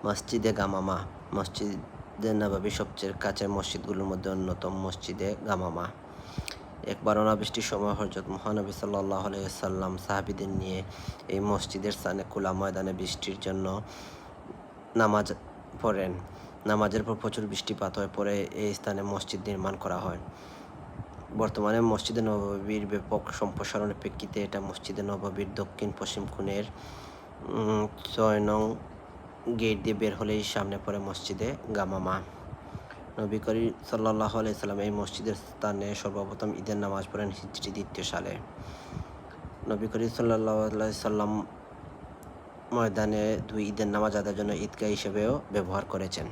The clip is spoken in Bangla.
মসজিদে গামামা মসজিদে নববীর সবচেয়ে কাছের মসজিদগুলোর মধ্যে অন্যতম মসজিদে গামামা। একবার অনাবৃষ্টির সময় হযরত মহানবী সাল্লাল্লাহু আলাইহি ওয়াসাল্লাম সাহাবীদের নিয়ে এই মসজিদের স্থানে খোলা ময়দানে বৃষ্টির জন্য নামাজ পড়েন। নামাজের পর প্রচুর বৃষ্টিপাত হয়, পরে এই স্থানে মসজিদ নির্মাণ করা হয়। বর্তমানে মসজিদে নববীর ব্যাপক সম্প্রসারণের প্রেক্ষিতে এটা মসজিদে নববীর দক্ষিণ-পশ্চিম কোণের ৬ নং গেট দিয়ে বের হলেই সামনে পড়ে মসজিদে গামামা। নবী করিম সাল্লাল্লাহু আলাইহি ওয়াসাল্লাম এই মসজিদের স্থানে সর্বপ্রথম ঈদের নামাজ পড়েন হিজরি ২য় সালে। নবী করিম সাল্লাল্লাহু আলাইহি ওয়াসাল্লাম ময়দানে ২ ঈদের নামাজ আদায়ের জন্য ঈদগাহ হিসেবেও ব্যবহার করেছেন।